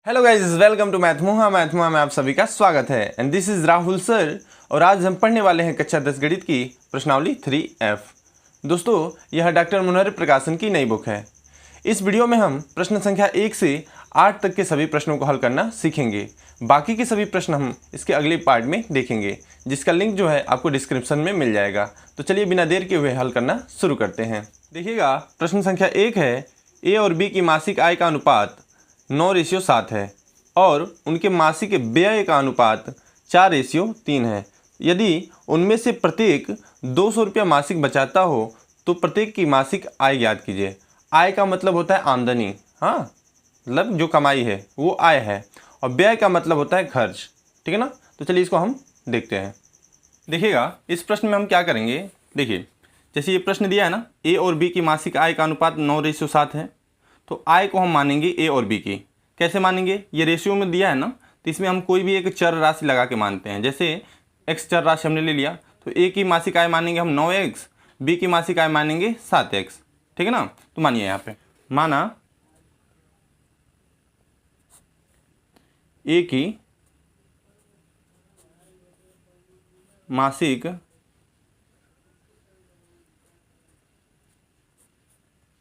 Hello guys, welcome to मैथमुहा में आप सभी का स्वागत है and this is Rahul sir. और आज हम पढ़ने वाले हैं कक्षा 10 गणित की प्रश्नावली 3F। दोस्तों, यह डॉक्टर मुनहर प्रकाशन की नई बुक है। इस वीडियो में हम प्रश्न संख्या 1 से 8 तक के सभी प्रश्नों को हल करना सीखेंगे। बाकी के सभी प्रश्न हम इसके अगले पार्ट में देखेंगे, जिसका लिंक जो है आपको डिस्क्रिप्शन में मिल जाएगा। तो चलिए बिना देर के हुए हल करना शुरू करते हैं। देखिएगा, प्रश्न संख्या 1 है, ए और बी की मासिक आय का अनुपात 9:7 है और उनके मासिक व्यय का अनुपात 4:3 है। यदि उनमें से प्रत्येक 200 रुपया मासिक बचाता हो तो प्रत्येक की मासिक आय ज्ञात कीजिए। आय का मतलब होता है आमदनी, हाँ, मतलब जो कमाई है वो आय है, और व्यय का मतलब होता है खर्च। ठीक है ना। तो चलिए इसको हम देखते हैं। देखिएगा, इस प्रश्न में हम क्या करेंगे। देखिए, जैसे ये प्रश्न दिया है ना, ए और बी की मासिक आय का अनुपात 9:7 है, तो आय को हम मानेंगे ए और बी की। कैसे मानेंगे? ये रेशियो में दिया है ना, तो इसमें हम कोई भी एक चर राशि लगा के मानते हैं। जैसे x चर राशि हमने ले लिया, तो ए की मासिक आय मानेंगे हम 9x, बी की मासिक आय मानेंगे 7x। ठीक है ना। तो मानिए यहाँ पे माना ए की मासिक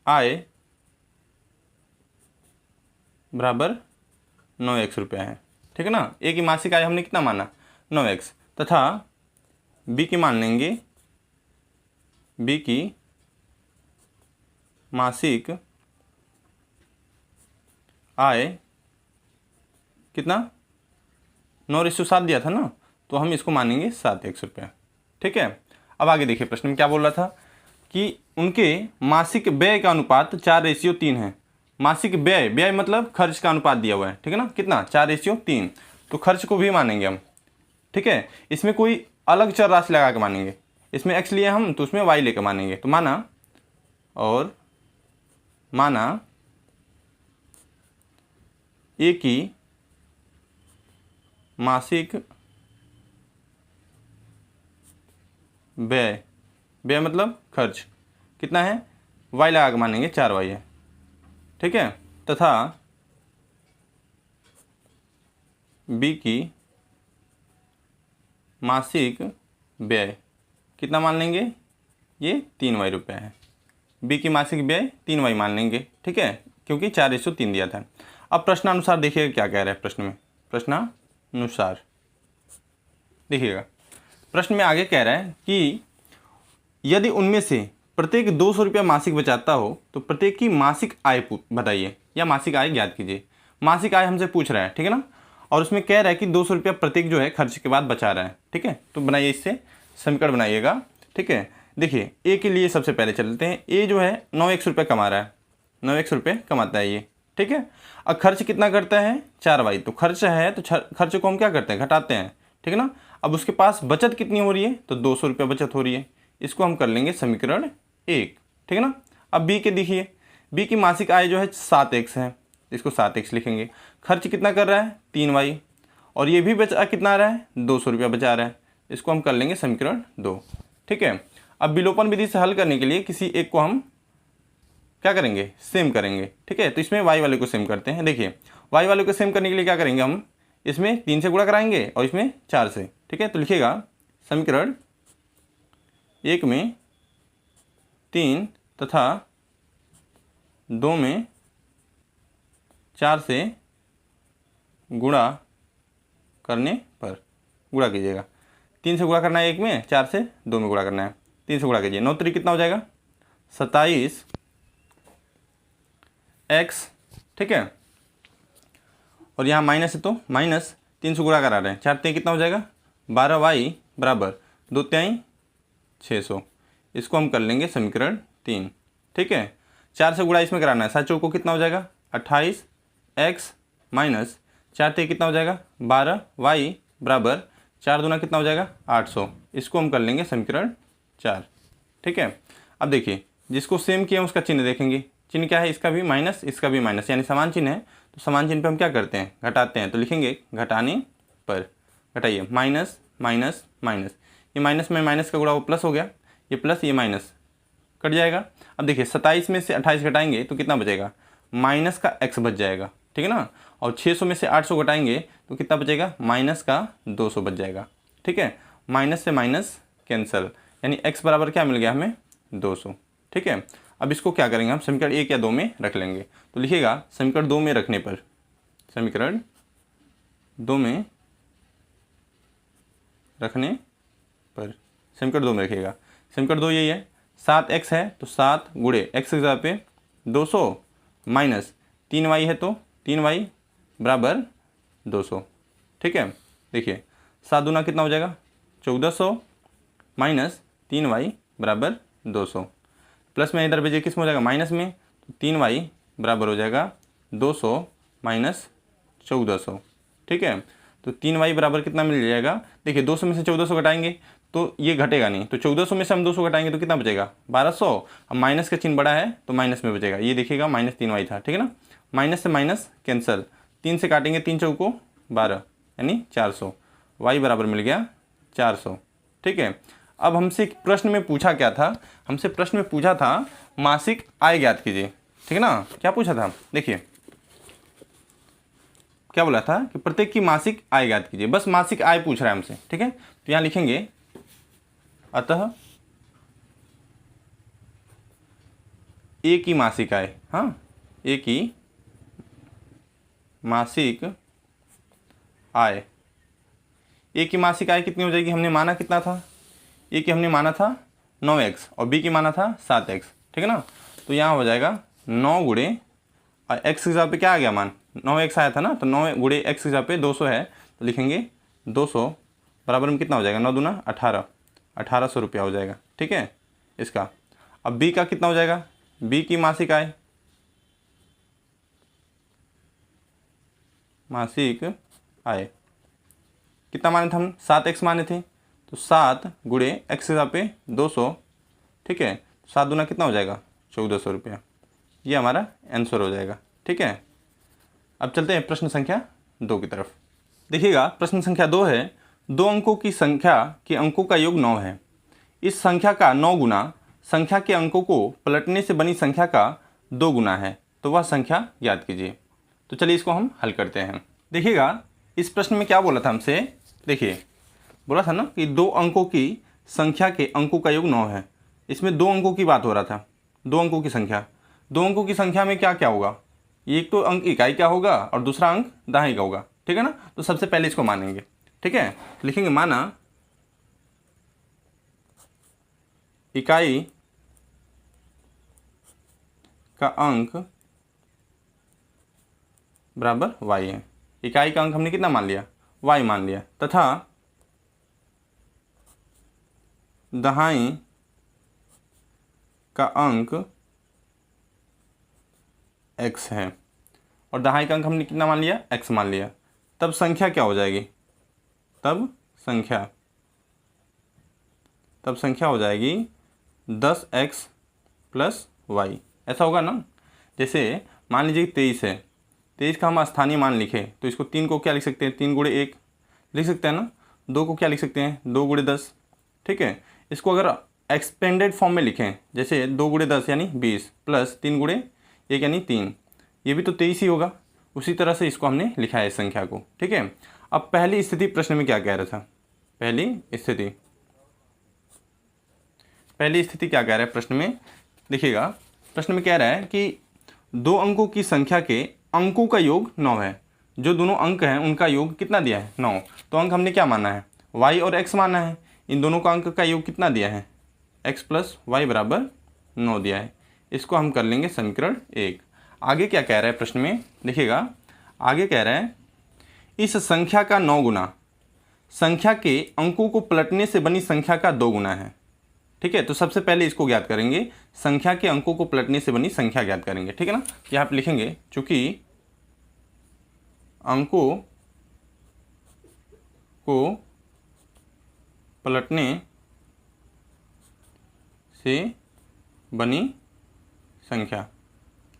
आय बराबर 9x रुपया है। ठीक है ना। ए की मासिक आय हमने कितना माना? 9x, तथा बी की मान लेंगे, बी की मासिक आय कितना? 9:7 दिया था ना, तो हम इसको मानेंगे 7x रुपया। ठीक है। अब आगे देखिए, प्रश्न में क्या बोल रहा था कि उनके मासिक व्यय का अनुपात 4:3 है। मासिक व्यय, व्यय मतलब खर्च का अनुपात दिया हुआ है। ठीक है ना। कितना? 4:3। तो खर्च को भी मानेंगे हम। ठीक है। इसमें कोई अलग चर राशि लगा के मानेंगे। इसमें x लिए हम, तो उसमें y लेकर मानेंगे। तो माना ए की मासिक व्यय, व्यय मतलब खर्च कितना है, y लगा के मानेंगे, 4y है। ठीक है। तथा b की मासिक व्यय कितना मान लेंगे? ये 3y रुपये है। b की मासिक व्यय 3y मान लेंगे। ठीक है, क्योंकि 4:3 दिया था। अब प्रश्नानुसार देखिएगा क्या कह रहा है प्रश्न में। प्रश्नानुसार देखिएगा, प्रश्न में आगे कह रहा है कि यदि उनमें से प्रत्येक 200 रुपया मासिक बचाता हो तो प्रत्येक की मासिक आय बताइए या मासिक आय ज्ञात कीजिए। मासिक आय हमसे पूछ रहा है। ठीक है ना। और उसमें कह रहा है कि 200 रुपया प्रत्येक जो है खर्च के बाद बचा रहा है। ठीक है। तो बनाइए, इससे समीकरण बनाइएगा। ठीक है। देखिए, ए के लिए सबसे पहले चलते हैं। ए जो है 9x रुपये कमा रहा है, 9x रुपये कमाता है ये। ठीक है। अब खर्च कितना करता है? 4y। तो खर्च है, तो खर्च को हम क्या करते हैं? घटाते हैं। ठीक है ना। अब उसके पास बचत कितनी हो रही है? तो 200 रुपये बचत हो रही है। इसको हम कर लेंगे समीकरण 1। ठीक है ना। अब बी के देखिए, बी की मासिक आय जो है 7x है, इसको 7x लिखेंगे। खर्च कितना कर रहा है? 3y। और ये भी बचा कितना रहा है? 200 रुपया बचा रहा है। इसको हम कर लेंगे समीकरण 2। ठीक है। अब विलोपन विधि से हल करने के लिए किसी एक को हम क्या करेंगे? सेम करेंगे। ठीक है। तो इसमें y वाले को सेम करते हैं। देखिए, y वाले को सेम करने के लिए क्या करेंगे हम? इसमें 3 से गुणा कराएंगे और इसमें 4 से। ठीक है। तो लिखिएगा समीकरण 1 में 3 तथा 2 में 4 से गुणा करने पर, गुणा कीजिएगा। 3 से गुणा करना है 1 में, 4 से 2 में गुणा करना है। 3 से गुणा कीजिए, 9 3 कितना हो जाएगा? 27x। ठीक है। और यहाँ माइनस है तो माइनस 3 से गुणा करा रहे हैं, 4 3 कितना हो जाएगा? 12y बराबर 2 3 600। इसको हम कर लेंगे समीकरण 3। ठीक है। 4 से गुणा इसमें कराना है, 7 चौको कितना हो जाएगा? 28x माइनस 4 3 कितना हो जाएगा? 12y बराबर 4 दूना कितना हो जाएगा? 800। इसको हम कर लेंगे समीकरण 4। ठीक है। अब देखिए, जिसको सेम किया उसका चिन्ह देखेंगे। चिन्ह क्या है? इसका भी माइनस, इसका भी माइनस, यानी समान चिन्ह है। तो समान चिन्ह पे हम क्या करते हैं? घटाते हैं। तो लिखेंगे घटाने पर, घटाइए, माइनस माइनस माइनस, ये माइनस में माइनस का गुणा वो प्लस हो गया, ये प्लस ये माइनस कट जाएगा। अब देखिए, 27 में से 28 घटाएंगे तो कितना बचेगा? माइनस का x बच जाएगा। ठीक है ना। और 600 में से 800 घटाएंगे तो कितना बचेगा, माइनस का 200 बच जाएगा। ठीक है, माइनस से माइनस कैंसिल, यानी x बराबर क्या मिल गया हमें, 200। ठीक है, अब इसको क्या करेंगे हम, समीकरण 1 या 2 में रख लेंगे। तो लिखिएगा समीकरण 2 में रखने पर, समीकरण 2 में रखने पर, समीकरण 2 में रखिएगा। समीकरण 2 यही है, 7x है तो 7 गुणे x की जगह पे 200 माइनस 3y है तो 3y बराबर 200। ठीक है, देखिए 7 दूना कितना हो जाएगा, 1400 माइनस 3y बराबर 200, प्लस में इधर भेजिए किस में हो जाएगा, माइनस में, तो 3y बराबर हो जाएगा 200 माइनस 1400। ठीक है, तो 3y बराबर कितना मिल जाएगा, देखिए 200 में से 1400 घटाएंगे तो ये घटेगा नहीं, तो 1400 में से हम 200 घटाएंगे तो कितना बचेगा, 1200। अब माइनस का चिन्ह बड़ा है तो माइनस में बचेगा, ये देखिएगा माइनस 3y था। ठीक है ना, माइनस से माइनस कैंसिल, 3 से काटेंगे 3 चौको 12 यानी 400, y बराबर मिल गया 400। ठीक है, अब हमसे एक प्रश्न में पूछा क्या था, हमसे प्रश्न में पूछा था मासिक आय ज्ञात कीजिए। ठीक है ना, क्या पूछा था, देखिए क्या बोला था कि प्रत्येक की मासिक आय ज्ञात कीजिए, बस मासिक आय पूछ रहा है हमसे। ठीक है, तो यहाँ लिखेंगे अतः ए की मासिक आय, हाँ ए की मासिक आय, ए की मासिक आय कितनी हो जाएगी, हमने माना कितना था, ए की हमने माना था 9x और बी की माना था 7x। ठीक है ना, तो यहाँ हो जाएगा 9 गुणे और x के हिसाब पे क्या आ गया मान, 9x आया था ना, तो 9 गुणे x के हिसाब पे 200 है तो लिखेंगे 200 बराबर में कितना हो जाएगा, 9 दूना 18, 1800 रुपया हो जाएगा। ठीक है इसका। अब b का कितना हो जाएगा, b की मासिक आय, मासिक आय कितना माने थे हम, 7x माने थे, तो 7 गुणे x के हिसाब पे 200। ठीक है, 7 दूना कितना हो जाएगा, 1400 रुपया, ये हमारा आंसर हो जाएगा। ठीक है, अब चलते हैं प्रश्न संख्या 2 की तरफ। देखिएगा प्रश्न संख्या 2 है, 2 अंकों की संख्या के अंकों का योग 9 है, इस संख्या का 9 गुना संख्या के अंकों को पलटने से बनी संख्या का 2 गुना है, तो वह संख्या याद कीजिए। तो चलिए इसको हम हल करते हैं। देखिएगा इस प्रश्न में क्या बोला था हमसे, देखिए बोला था ना कि 2 अंकों की संख्या के अंकों का योग 9 है, इसमें 2 अंकों की बात हो रहा था, 2 अंकों की संख्या, 2 अंकों की संख्या में क्या क्या होगा, एक तो अंक इकाई का होगा और दूसरा अंक दहाई का होगा। ठीक है ना, तो सबसे पहले इसको मानेंगे। ठीक है, लिखेंगे माना इकाई का अंक बराबर y है, इकाई का अंक हमने कितना मान लिया, y मान लिया, तथा दहाई का अंक x है, और दहाई का अंक हमने कितना मान लिया, x मान लिया। तब संख्या क्या हो जाएगी, तब संख्या हो जाएगी 10x प्लस y, ऐसा होगा ना। जैसे मान लीजिए 23 है, 23 का हम स्थानीय मान लिखे तो इसको 3 को क्या लिख सकते हैं, 3 गुणे 1 लिख सकते हैं ना, 2 को क्या लिख सकते हैं, 2 गुणे 10। ठीक है, इसको अगर एक्सपेंडेड फॉर्म में लिखें, जैसे 2 गुणे 10 यानी 20 प्लस 3 गुणे 1 यानी 3, ये भी तो 23 ही होगा। उसी तरह से इसको हमने लिखा है इस संख्या को। ठीक है, अब पहली स्थिति प्रश्न में क्या कह रहा था, पहली स्थिति क्या कह रहा है प्रश्न में, देखिएगा प्रश्न में कह रहा है कि 2 अंकों की संख्या के अंकों का योग 9 है, जो दोनों अंक हैं उनका योग कितना दिया है, 9। तो अंक हमने क्या माना है, y और x माना है, इन दोनों का अंक का योग कितना दिया है, x प्लस वाई बराबर 9 दिया है। इसको हम कर लेंगे समीकरण 1। आगे क्या कह रहा है प्रश्न में, देखिएगा आगे कह रहा है इस संख्या का 9 गुना संख्या के अंकों को पलटने से बनी संख्या का 2 गुना है। ठीक है, तो सबसे पहले इसको ज्ञात करेंगे, संख्या के अंकों को पलटने से बनी संख्या ज्ञात करेंगे। ठीक है ना, यहाँ पे लिखेंगे चूंकि अंकों को पलटने से बनी संख्या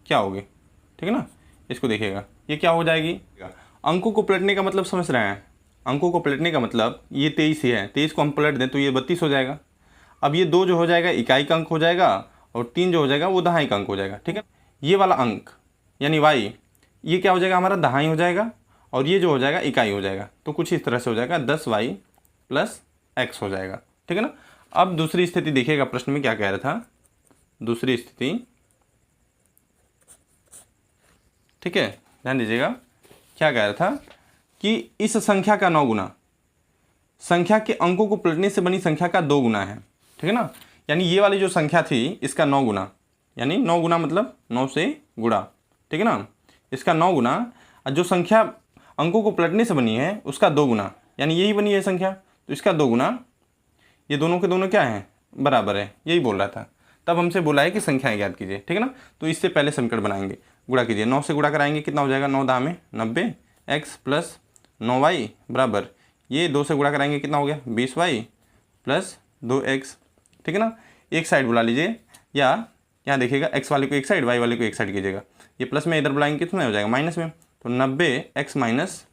क्या होगी। ठीक है ना, इसको देखिएगा ये क्या हो जाएगी, अंकों को पलटने का मतलब समझ रहे हैं, अंकों को पलटने का मतलब ये 23 ही है, 23 को हम पलट दें तो ये 32 हो जाएगा। अब ये 2 जो हो जाएगा इकाई का अंक हो जाएगा और 3 जो हो जाएगा वो दहाई का अंक हो जाएगा। ठीक है, ये वाला अंक यानी y ये क्या हो जाएगा हमारा दहाई हो जाएगा और ये जो हो जाएगा इकाई हो जाएगा। तो कुछ इस तरह से हो जाएगा 10y प्लस x हो जाएगा, ठीक है ना। अब दूसरी स्थिति देखिएगा, प्रश्न में क्या कह रहा था, दूसरी स्थिति, ठीक है, ध्यान दीजिएगा क्या कह रहा था कि इस संख्या का 9 गुना संख्या के अंकों को पलटने से बनी संख्या का 2 गुना है, ठीक है ना। यानी ये वाली जो संख्या थी इसका 9 गुना, यानी 9 गुना मतलब 9 से गुणा, ठीक है ना, इसका 9 गुना, जो संख्या अंकों को पलटने से बनी है उसका 2 गुना, यानी यही बनी है संख्या तो इसका 2 गुना, ये दोनों के दोनों क्या हैं, बराबर है, यही बोल रहा था। तब हमसे बोला है कि संख्याएं ज्ञात कीजिए, ठीक है ना। तो इससे पहले समीकरण बनाएंगे, गुणा कीजिए, 9 से गुणा कराएंगे कितना हो जाएगा, 9 दाम में 90 x प्लस 9y बराबर, ये 2 से गुणा कराएंगे कितना हो गया 20y प्लस 2x, ठीक है ना। एक साइड बुला लीजिए, या यहाँ देखिएगा x वाले को एक साइड, y वाले को एक साइड कीजिएगा, ये प्लस में इधर बुलाएंगे कितना हो जाएगा माइनस में, तो 90x माइनस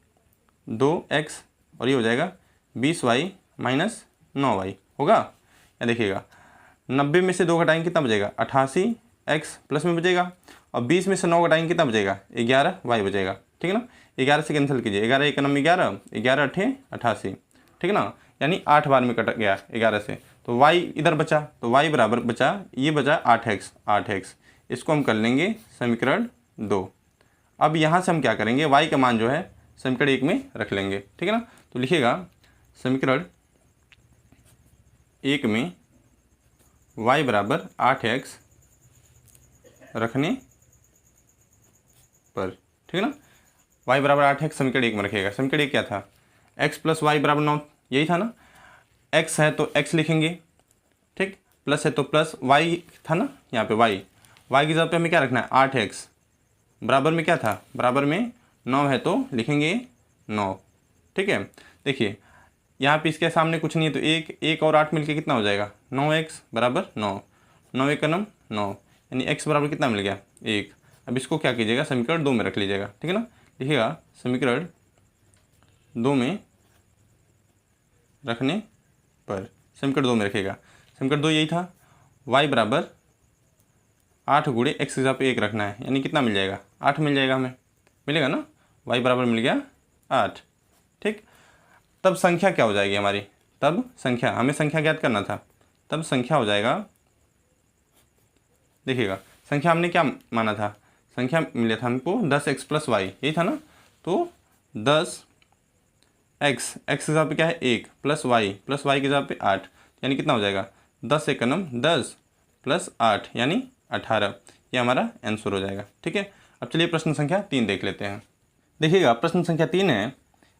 2x और ये हो जाएगा 20y माइनस 9y होगा। या देखिएगा 90 में से 2 घटाएंगे कितना बचेगा 88x प्लस में बचेगा, और 20 में से 9 घटाएंगे कितना बचेगा 11y बचेगा, ठीक है ना। 11 से कैंसिल कीजिए, 11 एक नम 11, 11 अठे 88, ठीक है ना, यानी 8 बार में कट गया 11 से, तो y इधर बचा, तो y बराबर बचा, ये बचा 8x, इसको हम कर लेंगे समीकरण 2। अब यहाँ से हम क्या करेंगे, y का मान जो है समीकरण 1 में रख लेंगे, ठीक है ना। तो लिखिएगा समीकरण 1 में y बराबर 8x रखने पर, ठीक है ना, y बराबर 8x समीकरण 1 में रखिएगा। समीकरण 1 क्या था, x प्लस वाई बराबर 9, यही था ना, x है तो x लिखेंगे, ठीक, प्लस है तो प्लस, y था ना यहाँ पे y की जगह पे हमें क्या रखना है 8x, बराबर में क्या था, बराबर में 9 है तो लिखेंगे 9, ठीक है। देखिए यहाँ पे इसके सामने कुछ नहीं है तो 1 और 8 मिलके कितना हो जाएगा 9x बराबर 9 एक नम 9, यानी x बराबर कितना मिल गया 1। अब इसको क्या कीजिएगा समीकरण 2 में रख लीजिएगा, ठीक है ना। लिखिएगा समीकरण 2 में रखने पर, समीकरण 2 में रखिएगा, समीकरण 2 यही था, y बराबर 8 गुणे x की जगह पे 1 रखना है, यानी कितना मिल जाएगा 8 मिल जाएगा, हमें मिलेगा ना, y बराबर मिल गया 8, ठीक। तब संख्या क्या हो जाएगी हमारी, तब संख्या, हमें संख्या ज्ञात करना था, तब संख्या हो जाएगा, देखिएगा संख्या हमने क्या माना था, संख्या मिला था हमको 10x प्लस y, यही था ना, तो 10x, x की जगह पे क्या है 1 प्लस y की जगह पे 8, यानी कितना हो जाएगा 10 एक नम 10 प्लस 8 यानी 18, ये हमारा आंसर हो जाएगा, ठीक है। अब चलिए प्रश्न संख्या 3 देख लेते हैं। देखिएगा प्रश्न संख्या 3 है,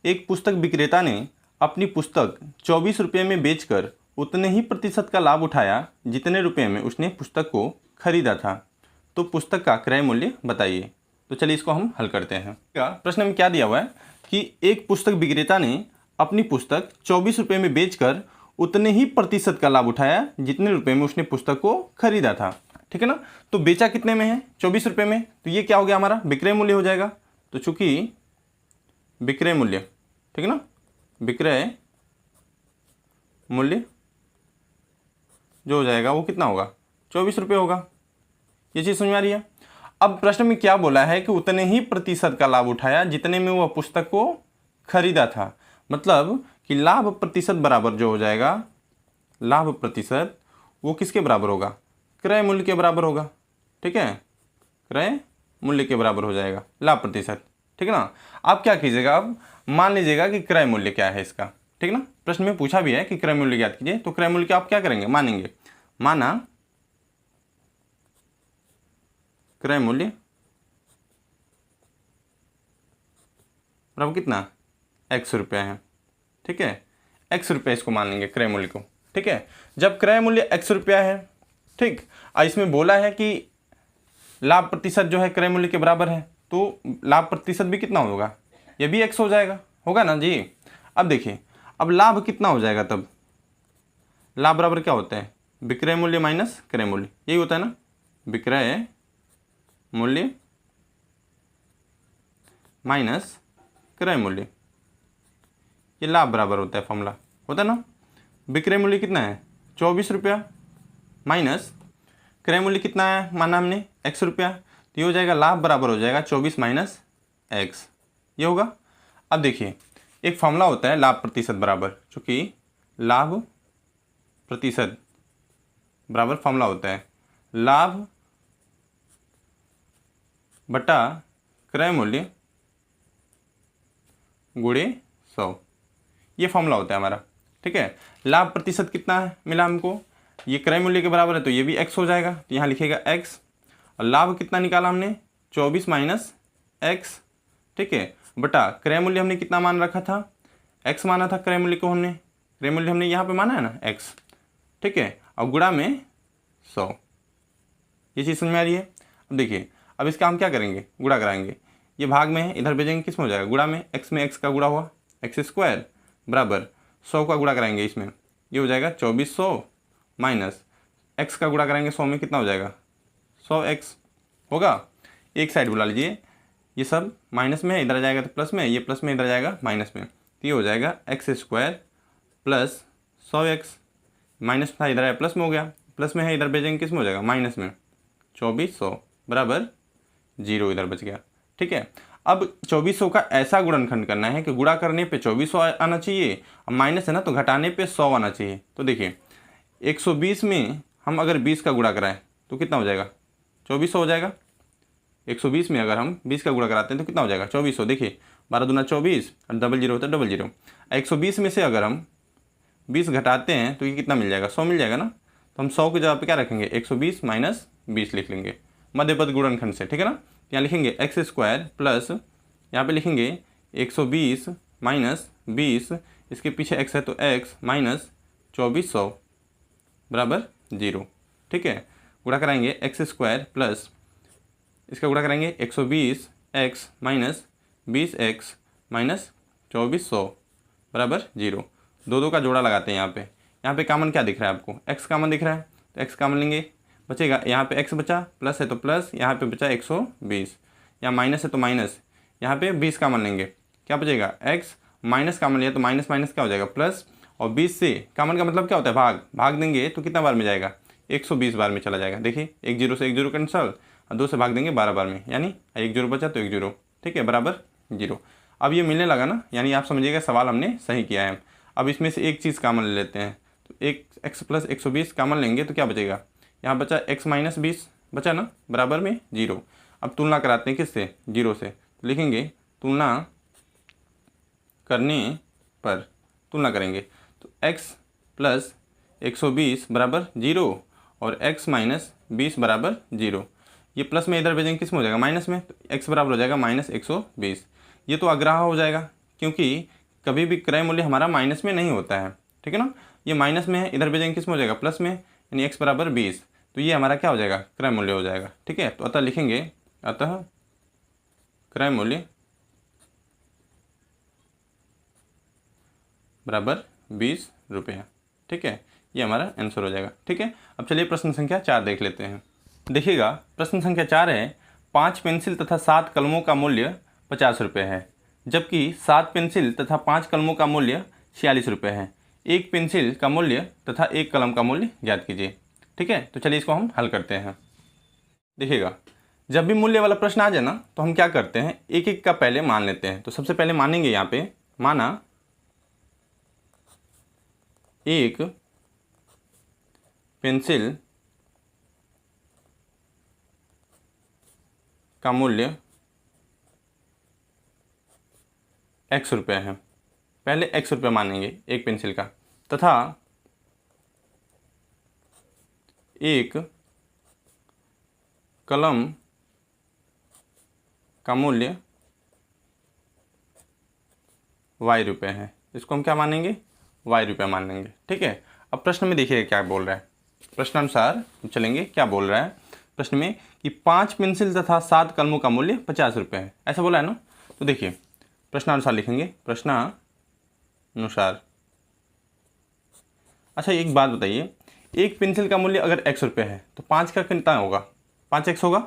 एक पुस्तक विक्रेता ने अपनी पुस्तक 24 रुपये में बेचकर उतने ही प्रतिशत का लाभ उठाया जितने रुपये में उसने पुस्तक को खरीदा था, तो पुस्तक का क्रय मूल्य बताइए। तो चलिए इसको हम हल करते हैं। प्रश्न में क्या दिया हुआ है कि एक पुस्तक विक्रेता ने अपनी पुस्तक 24 रुपये में बेचकर उतने ही प्रतिशत का लाभ उठाया जितने रुपये में उसने पुस्तक को खरीदा था, ठीक है ना। तो बेचा कितने में है 24 रुपये में, तो ये क्या हो गया हमारा विक्रय मूल्य हो जाएगा। तो चूंकि विक्रय मूल्य, ठीक है ना, विक्रय मूल्य जो हो जाएगा वो कितना होगा 24 रुपये होगा, ये चीज़ समझ में आ रही है। अब प्रश्न में क्या बोला है कि उतने ही प्रतिशत का लाभ उठाया जितने में वह पुस्तक को खरीदा था, मतलब कि लाभ प्रतिशत बराबर जो हो जाएगा, लाभ प्रतिशत वो किसके बराबर होगा, क्रय मूल्य के बराबर होगा, ठीक है, क्रय मूल्य के बराबर हो जाएगा लाभ प्रतिशत, ठीक है ना। आप क्या कीजिएगा, अब मान लीजिएगा कि क्रय मूल्य क्या है इसका, ठीक है ना, प्रश्न में पूछा भी है कि क्रय मूल्य ज्ञात कीजिए, तो क्रय मूल्य का आप क्या करेंगे, मानेंगे, माना क्रय मूल्य बराबर कितना x रुपया है, ठीक है, x रुपया इसको मान लेंगे क्रय मूल्य को, ठीक है। जब क्रय मूल्य x रुपया है, ठीक, और इसमें बोला है कि लाभ प्रतिशत जो है क्रय मूल्य के बराबर है, तो लाभ प्रतिशत भी कितना होगा, ये भी x हो जाएगा, होगा ना जी। अब देखिए अब लाभ कितना हो जाएगा, तब लाभ बराबर क्या होता है विक्रय मूल्य माइनस क्रय मूल्य, यही होता है ना, विक्रय मूल्य माइनस क्रय मूल्य, ये लाभ बराबर होता है, फॉर्मूला होता है ना। विक्रय मूल्य कितना है 24 रुपया माइनस क्रय मूल्य कितना है माना हमने x रुपया, तो ये हो जाएगा लाभ बराबर हो जाएगा 24 माइनस एक्स, ये होगा। अब देखिए एक फॉर्मूला होता है लाभ प्रतिशत बराबर, चूँकि लाभ प्रतिशत बराबर फॉर्मूला होता है लाभ बटा क्रय मूल्य गुणे 100, ये फॉर्मूला होता है हमारा। ठीक है, लाभ प्रतिशत कितना है मिला हमको, ये क्रय मूल्य के बराबर है तो ये भी x हो जाएगा, तो यहाँ लिखेगा x। और लाभ कितना निकाला हमने 24 माइनस एक्स, ठीक है, बटा क्रय मूल्य हमने कितना मान रखा था, x माना था क्रय मूल्य को, हमने क्रय मूल्य हमने यहाँ पे माना है ना x, ठीक है, और गुणा में 100, ये चीज़ समझ में आ रही है। अब देखिए अब इसका हम क्या करेंगे, गुणा कराएंगे, ये भाग में है इधर भेजेंगे किस में हो जाएगा, गुणा में x का गुणा हुआ एक्स स्क्वायर बराबर 100 का गुणा कराएंगे इसमें, ये हो जाएगा 2400 माइनस x का गुणा कराएंगे 100 में कितना हो जाएगा 100x होगा। एक साइड बुला लीजिए, ये सब माइनस में है इधर आ जाएगा तो प्लस में, ये प्लस में इधर जाएगा माइनस में, तो ये हो जाएगा x square plus 100x, minus था इधर आया प्लस में हो गया, प्लस में है इधर भेजेंगे किस में हो जाएगा माइनस में, 2400 बराबर 0 इधर बच गया। ठीक है, अब 2400 का ऐसा गुणनखंड करना है कि गुणा करने पे 2400 आना चाहिए, अब माइनस है ना तो घटाने पे 100 आना चाहिए। तो देखिए 120 में हम अगर 20 का गुणा कराएं तो कितना हो जाएगा 2400 हो जाएगा। 120 में अगर हम 20 का गुणा कराते हैं तो कितना हो जाएगा 2400। देखिए 12 दूना 24 और डबल जीरो होता है डबल जीरो। 120 में से अगर हम 20 घटाते हैं तो ये कितना मिल जाएगा 100 मिल जाएगा ना, तो हम 100 की जगह पे क्या रखेंगे 120 माइनस 20 लिख लेंगे मध्यपद गुणनखंड से। ठीक है ना, यहाँ लिखेंगे एक्स स्क्वायर प्लस यहाँ पे लिखेंगे 120 माइनस 20, इसके पीछे x है तो x माइनस 2400 बराबर 0। ठीक है, गुणा कराएंगे एक्स स्क्वायर प्लस इसका गुणा कराएंगे 120x माइनस 20x माइनस 2400 बराबर 0। दो दो का जोड़ा लगाते हैं यहाँ पे कामन क्या दिख रहा है आपको, x कामन दिख रहा है तो x कामन लेंगे, बचेगा यहाँ पे x बचा, प्लस है तो प्लस, यहाँ पे बचा 120, यहाँ माइनस है तो माइनस, यहाँ पे 20 कामन लेंगे क्या बचेगा x, माइनस कामन लिया तो माइनस माइनस क्या हो जाएगा प्लस, और 20 से कामन का मतलब क्या होता है भाग, भाग देंगे तो कितना बार में जाएगा 120 बार में चला जाएगा। देखिए एक जीरो से एक जीरो कैंसल और 2 से भाग देंगे 12 बार में, यानी एक जीरो बचा तो एक जीरो, ठीक है, बराबर 0। अब ये मिलने लगा ना, यानी आप समझिएगा सवाल हमने सही किया है। अब इसमें से एक चीज़ कामन ले लेते हैं, तो एक x प्लस 120 कामन लेंगे तो क्या बचेगा, यहाँ बचा x माइनस 20 बचा ना बराबर में 0। अब तुलना कराते हैं किससे 0 से, तो लिखेंगे तुलना करने पर, तुलना करेंगे तो x प्लस 120 बराबर 0 और x माइनस 20 बराबर 0। ये प्लस में इधर भेजेंगे किस में हो जाएगा माइनस में, तो x बराबर हो जाएगा माइनस 120। ये तो अग्राह्य हो जाएगा क्योंकि कभी भी क्रय मूल्य हमारा माइनस में नहीं होता है। ठीक है ना, ये माइनस में है इधर भेजेंगे किस में हो जाएगा प्लस में, यानी x बराबर 20, तो ये हमारा क्या हो जाएगा क्रय मूल्य हो जाएगा। ठीक है, तो अतः लिखेंगे अतः क्रय मूल्य बराबर 20 रुपया। ठीक है, ये हमारा आंसर हो जाएगा। ठीक है, अब चलिए प्रश्न संख्या 4 देख लेते हैं। देखिएगा प्रश्न संख्या 4 है 5 पेंसिल तथा 7 कलमों का मूल्य 50 रुपये है, जबकि 7 पेंसिल तथा 5 कलमों का मूल्य 46 रुपये है। एक पेंसिल का मूल्य तथा एक कलम का मूल्य ज्ञात कीजिए। ठीक है, तो चलिए इसको हम हल करते हैं। देखिएगा जब भी मूल्य वाला प्रश्न आ जाए ना तो हम क्या करते हैं एक एक का पहले मान लेते हैं। तो सबसे पहले मानेंगे यहाँ पे, माना एक पेंसिल का मूल्य x रुपये है, पहले x रुपये मानेंगे एक पेंसिल का, तथा एक कलम का मूल्य y रुपये है, इसको हम क्या मानेंगे y रुपये मान लेंगे। ठीक है, अब प्रश्न में देखिए क्या बोल रहा है, प्रश्नानुसार चलेंगे क्या बोल रहा है प्रश्न में कि 5 पेंसिल तथा 7 कलमों का मूल्य 50 रुपये है, ऐसा बोला है ना। तो देखिए प्रश्नानुसार लिखेंगे, प्रश्नानुसार। अच्छा एक बात बताइए, एक पेंसिल का मूल्य अगर x रुपये है तो 5 का कितना होगा 5x होगा,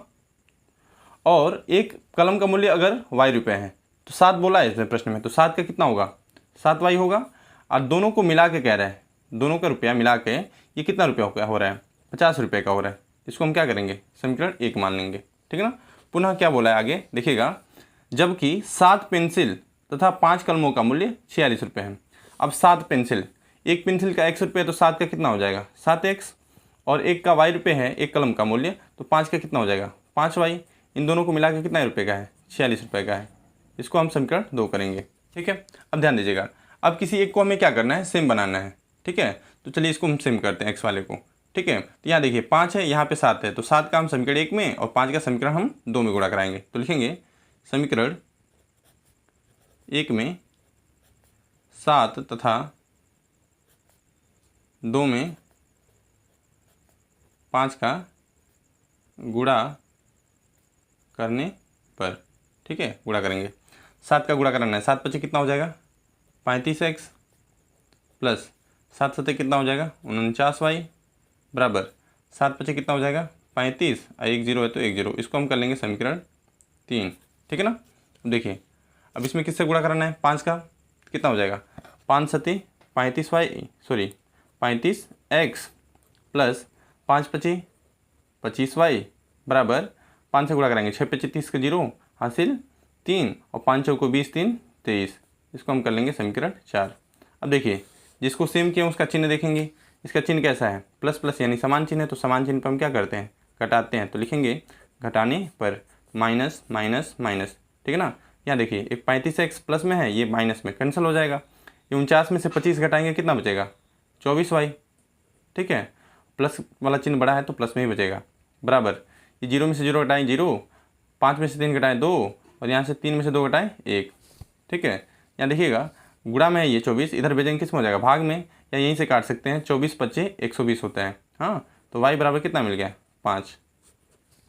और एक कलम का मूल्य अगर y रुपये है तो 7 बोला है इसमें प्रश्न में, तो 7 का कितना होगा 7y होगा। और दोनों को मिला के कह रहा है, दोनों का रुपया मिला के ये कितना रुपया हो रहा है 50 रुपये का हो रहा है। इसको हम क्या करेंगे समीकरण 1 मान लेंगे। ठीक है ना, पुनः क्या बोला है आगे देखिएगा, जबकि 7 पेंसिल तथा 5 कलमों का मूल्य 46 रुपये है। अब 7 पेंसिल, एक पेंसिल का x रुपये, तो 7 का कितना हो जाएगा 7x, और एक का y रुपये है एक कलम का मूल्य, तो 5 का कितना हो जाएगा 5y। इन दोनों को मिला के कितना रुपये का है 46 रुपये का है। इसको हम समीकरण 2 करेंगे। ठीक है, अब ध्यान दीजिएगा, अब किसी एक को हमें क्या करना है सेम बनाना है। ठीक है, तो चलिए इसको हम सेम करते हैं x वाले को। ठीक है, तो यहाँ देखिए 5 है, यहाँ पे 7 है, तो 7 का हम समीकरण 1 में और 5 का समीकरण हम 2 में गुणा कराएंगे। तो लिखेंगे समीकरण 1 में 7 तथा 2 में 5 का गुणा करने पर। ठीक है, गुणा करेंगे, 7 का गुणा कराना है, 7 पचे कितना हो जाएगा 35x प्लस 7 सत्ते कितना हो जाएगा 49y बराबर 7 पचे कितना हो जाएगा 35, और 1 0 है तो 1 0। इसको हम कर लेंगे समीकरण 3। ठीक है ना। देखिए अब इसमें किससे गुणा कराना है 5 का, कितना हो जाएगा 5 सत्ते 35x प्लस 5 पचे 25y बराबर 5 से गुणा करेंगे, 6 पचे 30 का 0 हासिल 3, और 5 चौको 20 3 23। इसको हम कर लेंगे समीकरण 4। अब देखिए जिसको सेम किया उसका चिन्ह देखेंगे, इसका चिन्ह कैसा है प्लस प्लस यानी समान चिन्ह है, तो समान चिन्ह पर हम क्या करते हैं घटाते हैं। तो लिखेंगे घटाने पर माइनस माइनस माइनस। ठीक है ना, यहाँ देखिए एक 35x प्लस में है, ये माइनस में कैंसिल हो जाएगा। ये 49 में से 25 घटाएंगे कितना बचेगा 24y। ठीक है, प्लस वाला चिन्ह बड़ा है तो प्लस में ही बचेगा बराबर, ये 0 में से 0 घटाएं 0, 5 में से 3 घटाएं 2, और यहाँ से 3 में से 2 घटाएं 1। ठीक है, यहाँ देखिएगा गुणा में है ये 24, इधर भेजेंगे किस में हो जाएगा भाग में, या यहीं से काट सकते हैं 24 पच्चे 120 होता है। हाँ, तो y बराबर कितना मिल गया 5,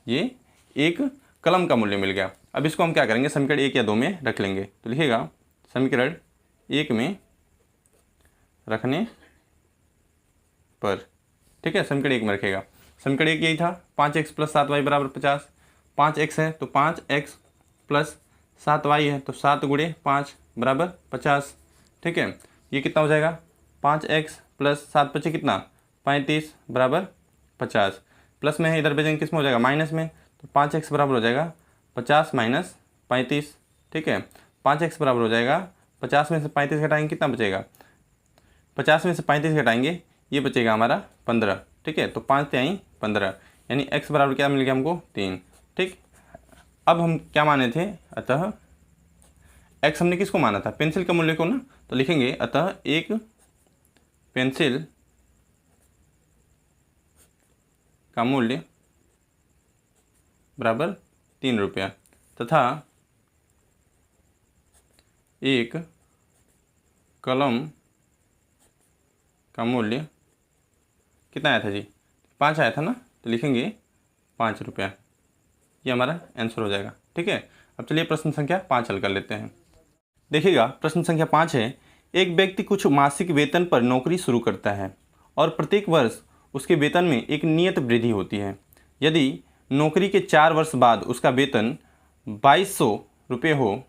ये एक कलम का मूल्य मिल गया। अब इसको हम क्या करेंगे समीकरण 1 या 2 में रख लेंगे। तो लिखिएगा समीकरण 1 में रखने पर। ठीक है, समीकरण 1 में रखेगा। समीकरण 1 यही था 5x प्लस 7y बराबर 50। 5x है तो 5x प्लस 7y है तो 7 गुणे 5 बराबर 50। ठीक है, ये कितना हो जाएगा 5x प्लस 7 पचे कितना 35 बराबर 50। प्लस में है, इधर भेजेंगे किस में हो जाएगा माइनस में, तो 5x बराबर हो जाएगा 50 माइनस 35। ठीक है, 5x बराबर हो जाएगा 50 में से 35 घटाएंगे कितना बचेगा 50 में से 35 घटाएंगे ये बचेगा हमारा 15। ठीक है, तो 5 तिहाई 15, यानी x बराबर क्या मिल गया हमको 3। ठीक, अब हम क्या माने थे, अतः x हमने किसको माना था पेंसिल का मूल्य को ना, तो लिखेंगे अतः एक पेंसिल का मूल्य बराबर 3 रुपया तथा एक कलम का मूल्य कितना आया था जी 5 आया था ना, तो लिखेंगे 5 रुपया। ये हमारा आंसर हो जाएगा। ठीक है, अब चलिए प्रश्न संख्या 5 हल कर लेते हैं। देखिएगा प्रश्न संख्या 5 है, एक व्यक्ति कुछ मासिक वेतन पर नौकरी शुरू करता है और प्रत्येक वर्ष उसके वेतन में एक नियत वृद्धि होती है। यदि नौकरी के 4 वर्ष बाद उसका वेतन 2200 रुपये हो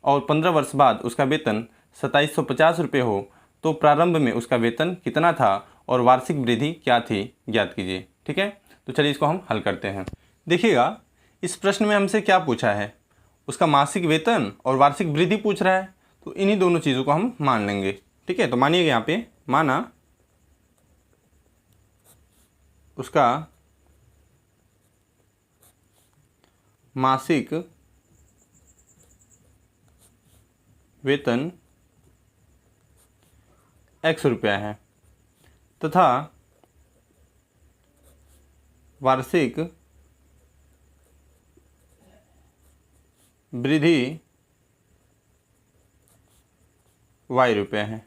और 15 वर्ष बाद उसका वेतन 2750 रुपये हो, तो प्रारंभ में उसका वेतन कितना था और वार्षिक वृद्धि क्या थी ज्ञात कीजिए। ठीक है, तो चलिए इसको हम हल करते हैं। देखिएगा इस प्रश्न में हमसे क्या पूछा है, उसका मासिक वेतन और वार्षिक वृद्धि पूछ रहा है, तो इन्हीं दोनों चीज़ों को हम मान लेंगे। ठीक है, तो मानिएगा यहाँ पे माना उसका मासिक वेतन x रुपया है तथा वार्षिक वृद्धि y रुपये है।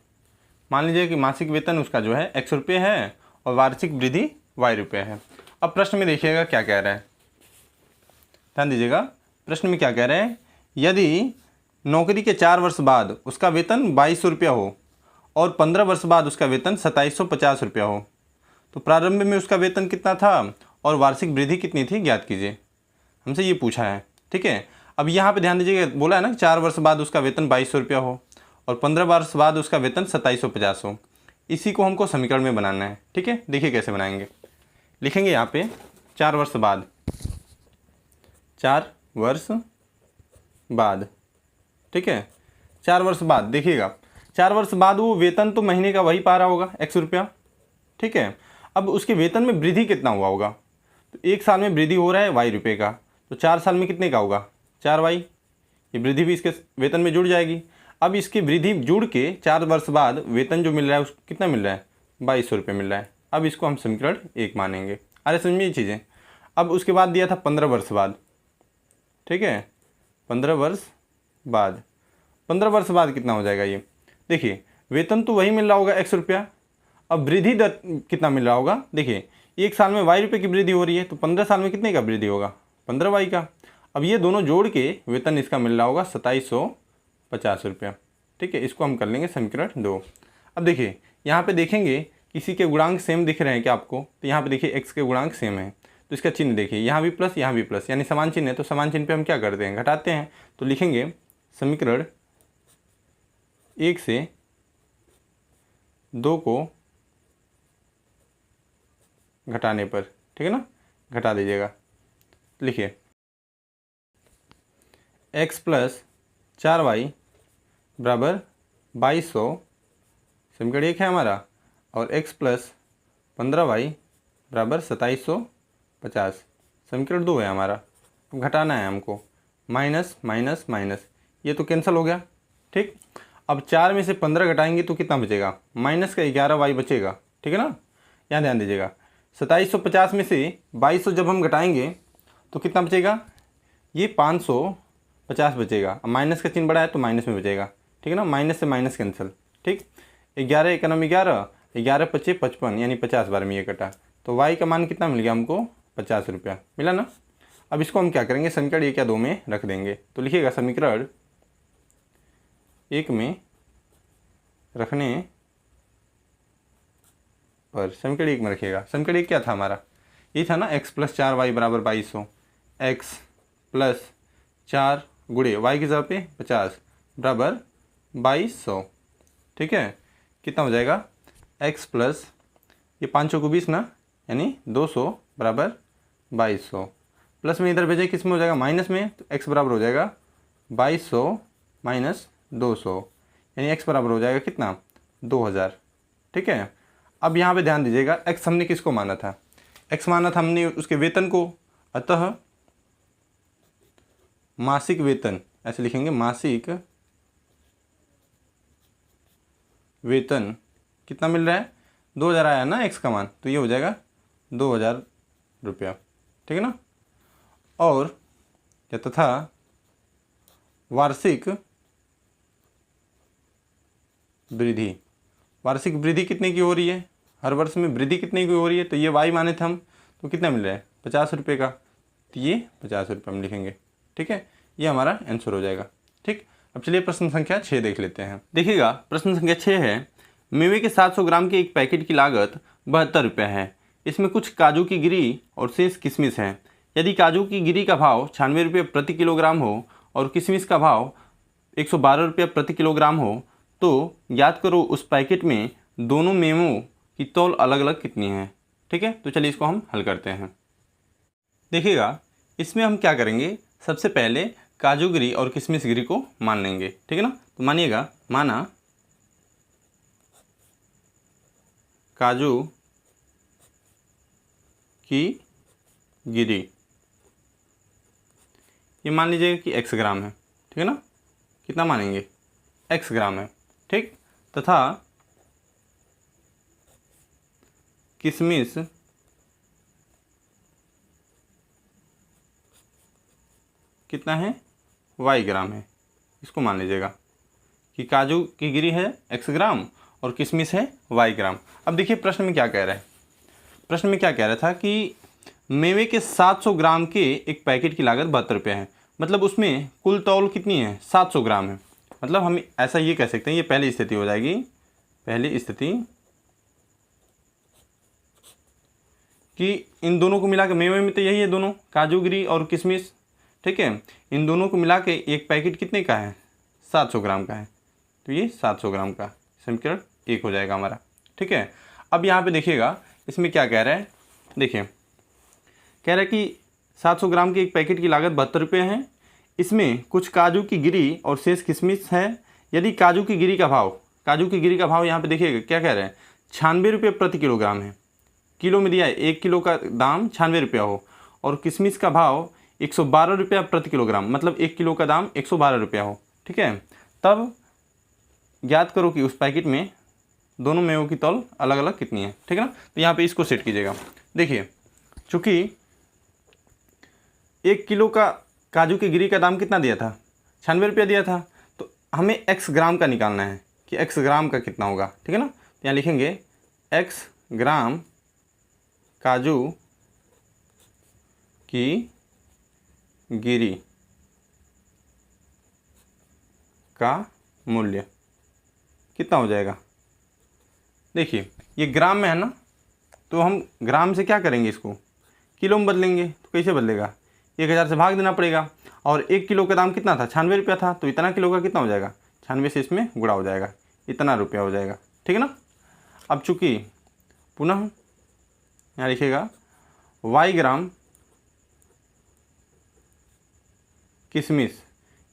मान लीजिए कि मासिक वेतन उसका जो है x रुपये है और वार्षिक वृद्धि y रुपये है। अब प्रश्न में देखिएगा क्या कह रहा है, ध्यान दीजिएगा प्रश्न में क्या कह रहे हैं, यदि नौकरी के 4 वर्ष बाद उसका वेतन 2200 रुपया हो और 15 वर्ष बाद उसका वेतन 2750 रुपया हो, तो प्रारंभ में उसका वेतन कितना था और वार्षिक वृद्धि कितनी थी ज्ञात कीजिए। हमसे ये पूछा है। ठीक है, अब यहाँ पे ध्यान दीजिएगा, बोला है ना 4 वर्ष बाद उसका वेतन 2200 रुपया हो और 15 वर्ष बाद उसका वेतन 2750 हो। इसी को हमको समीकरण में बनाना है। ठीक है, देखिए कैसे बनाएंगे। लिखेंगे यहाँ पे 4 वर्ष बाद, 4 वर्ष बाद, ठीक है, 4 वर्ष बाद। देखिएगा 4 वर्ष बाद वो वेतन तो महीने का वही पा रहा होगा x रुपया, ठीक है। अब उसके वेतन में वृद्धि कितना हुआ होगा, तो 1 साल में वृद्धि हो रहा है y रुपये का, तो 4 साल में कितने का होगा 4y, ये वृद्धि भी इसके वेतन में जुड़ जाएगी। अब इसकी वृद्धि जुड़ के 4 वर्ष बाद वेतन जो मिल रहा है उसको कितना मिल रहा है 2200 रुपये मिल रहा है। अब इसको हम समीकरण 1 मानेंगे। अरे समझ में ये चीज़ें। अब उसके बाद दिया था 15 वर्ष बाद, ठीक है, 15 वर्ष बाद, 15 वर्ष बाद कितना हो जाएगा ये, देखिए वेतन तो वही मिल रहा होगा x रुपया, अब वृद्धि दर कितना मिल रहा होगा, देखिए 1 साल में y रुपये की वृद्धि हो रही है, तो 15 साल में कितने का वृद्धि होगा 15y का। अब ये दोनों जोड़ के वेतन इसका मिल रहा होगा 2750 रुपया, ठीक है। इसको हम कर लेंगे समीकरण 2। अब देखिए यहाँ पे देखेंगे किसी के गुणांक सेम दिख रहे हैं क्या आपको, तो यहाँ पे देखिए x के गुणांक सेम है, तो इसका चिन्ह देखिए यहाँ भी प्लस यहाँ भी प्लस, यानी समान चिन्ह है, तो समान चिन्ह पे हम क्या करते हैं घटाते हैं। तो लिखेंगे समीकरण 1 से 2 को घटाने पर, ठीक है ना, घटा दीजिएगा। लिखिए x प्लस 4y बराबर 2200, समीकरण 1 है हमारा, और x प्लस 15y बराबर 2750, समीकरण 2 है हमारा। अब घटाना है हमको, माइनस माइनस माइनस, ये तो कैंसिल हो गया, ठीक। अब 4 में से 15 घटाएंगे तो कितना बचेगा, माइनस का 11y बचेगा, ठीक है ना। यहाँ ध्यान दीजिएगा 2750 में से 2200 जब हम घटाएंगे तो कितना बचेगा, ये 550 बचेगा। अब माइनस का चिन्ह बड़ा है तो माइनस में बचेगा, ठीक है ना, माइनस से माइनस कैंसिल, ठीक। 11 एकम 11, 11 पच्चे 55, यानी 50 बार में ये कटा, तो y का मान कितना मिल गया हमको 50 रुपया मिला ना। अब इसको हम क्या करेंगे समीकरण 1 या 2 में रख देंगे। तो लिखिएगा समीकरण 1 में रखने पर, समीकरण 1 में रखिएगा। समीकरण 1 क्या था हमारा, ये था ना x प्लस 4y बराबर 2200, x प्लस 4 गुणे y की जगह पे 50 बराबर 2200, ठीक है। कितना हो जाएगा x प्लस ये 500 को 20 ना, यानी 200 बराबर 2200, प्लस में इधर भेजे किस में हो जाएगा माइनस में, तो x बराबर हो जाएगा 2200 माइनस 200, यानी x बराबर हो जाएगा कितना 2000, ठीक है। अब यहाँ पे ध्यान दीजिएगा x हमने किसको माना था, x माना था हमने उसके वेतन को, अतः मासिक वेतन, ऐसे लिखेंगे मासिक वेतन कितना मिल रहा है 2000 आया ना x का मान, तो ये हो जाएगा 2000 रुपया, ठीक है ना। और क्या तथा वार्षिक वृद्धि, वार्षिक वृद्धि कितने की हो रही है, हर वर्ष में वृद्धि कितने की हो रही है, तो ये y माने थे हम, तो कितना मिल रहा है 50 रुपये का, तो ये 50 रुपये हम लिखेंगे, ठीक है। ये हमारा आंसर हो जाएगा, ठीक। अब चलिए प्रश्न संख्या 6 देख लेते हैं। देखिएगा प्रश्न संख्या 6 है, मेवे के 700 ग्राम के एक पैकेट की लागत 72 रुपये है। इसमें कुछ काजू की गिरी और शेष किशमिश है। यदि काजू की गिरी का भाव 96 रुपये प्रति किलोग्राम हो और किशमिश का भाव 112 रुपये प्रति किलोग्राम हो, तो याद करो उस पैकेट में दोनों मेवों की तौल अलग अलग कितनी है, ठीक है। तो चलिए इसको हम हल करते हैं। देखिएगा इसमें हम क्या करेंगे, सबसे पहले काजू गिरी और किशमिश गिरी को मान लेंगे, ठीक है ना। तो मानिएगा, माना काजू की गिरी, ये मान लीजिएगा कि x ग्राम है, ठीक है ना, कितना मानेंगे x ग्राम है, ठीक। तथा किशमिश कितना है y ग्राम है, इसको मान लीजिएगा कि काजू की गिरी है x ग्राम और किशमिश है y ग्राम। अब देखिए प्रश्न में क्या कह रहा है, प्रश्न में क्या कह रहा था कि मेवे के 700 ग्राम के एक पैकेट की लागत 72 रुपये है, मतलब उसमें कुल तौल कितनी है 700 ग्राम है। मतलब हम ऐसा ये कह सकते हैं, ये पहली स्थिति हो जाएगी, पहली स्थिति कि इन दोनों को मिला के, मेवे में तो यही है दोनों, काजू गिरी और किशमिश, ठीक है, इन दोनों को मिला के एक पैकेट कितने का है 700 ग्राम का है, तो ये 700 ग्राम का समीकरण 1 हो जाएगा हमारा, ठीक है। अब यहाँ पे देखिएगा इसमें क्या कह रहा है, देखिए कह रहा है कि 700 ग्राम के एक पैकेट की लागत 72 रुपये है। इसमें कुछ काजू की गिरी और शेष किशमिश है। यदि काजू की गिरी का भाव यहाँ पे देखिएगा क्या कह रहे हैं, 96 रुपये प्रति किलोग्राम है। किलो में दिया है 1 किलो का दाम 96 रुपया हो, और किशमिश का भाव 112 रुपया प्रति किलोग्राम, मतलब 1 किलो का दाम 112 रुपया हो। ठीक है, तब ज्ञात करो कि उस पैकेट में दोनों मेवों की तौल अलग अलग कितनी है। ठीक है ना, तो यहाँ पे इसको सेट कीजिएगा। देखिए, चूँकि 1 किलो का काजू की गिरी का दाम कितना दिया था, 96 रुपया दिया था, तो हमें x ग्राम का निकालना है कि x ग्राम का कितना होगा। ठीक है ना, तो यहाँ लिखेंगे x ग्राम काजू की गिरी का मूल्य कितना हो जाएगा। देखिए, ये ग्राम में है ना, तो हम ग्राम से क्या करेंगे, इसको किलो में बदलेंगे। तो कैसे बदलेगा, 1000 से भाग देना पड़ेगा, और 1 किलो का दाम कितना था, 96 रुपया था, तो इतना किलो का कितना हो जाएगा, 96 से इसमें गुणा हो जाएगा, इतना रुपया हो जाएगा। ठीक है ना। अब चूँकि पुनः यहाँ लिखिएगा y ग्राम किशमिश,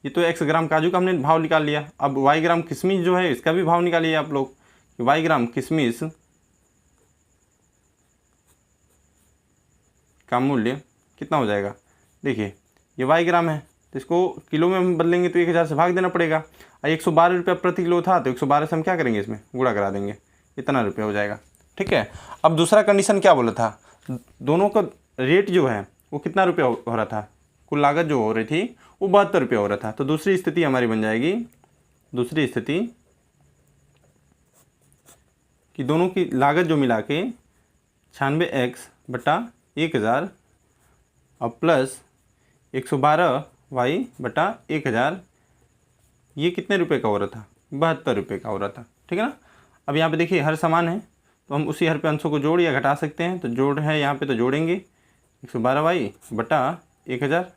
ये तो x ग्राम काजू का हमने भाव निकाल लिया। अब y ग्राम किशमिश जो है इसका भी भाव निकालिए आप लोग, कि y ग्राम किशमिश का मूल्य कितना हो जाएगा। देखिए, ये y ग्राम है, तो इसको किलो में हम बदलेंगे तो 1000 से भाग देना पड़ेगा, और 112 रुपया प्रति किलो था, तो 112 से हम क्या करेंगे, इसमें गुणा करा देंगे, इतना रुपया हो जाएगा। ठीक है। अब दूसरा कंडीशन क्या बोला था, दोनों का रेट जो है वो कितना रुपया हो रहा था, कुल लागत जो हो रही थी वो 72 रुपया हो रहा था। तो दूसरी स्थिति हमारी बन जाएगी, दूसरी स्थिति कि दोनों की लागत जो मिला के 96x बटा 1000 और प्लस 112y बटा 1000, ये कितने रुपए का हो रहा था, 72 रुपये का हो रहा था। ठीक है ना। अब यहाँ पे देखिए हर समान है, तो हम उसी हर पे अंशों को जोड़ या घटा सकते हैं। तो जोड़ है यहाँ पे, तो जोड़ेंगे 112y बटा 1000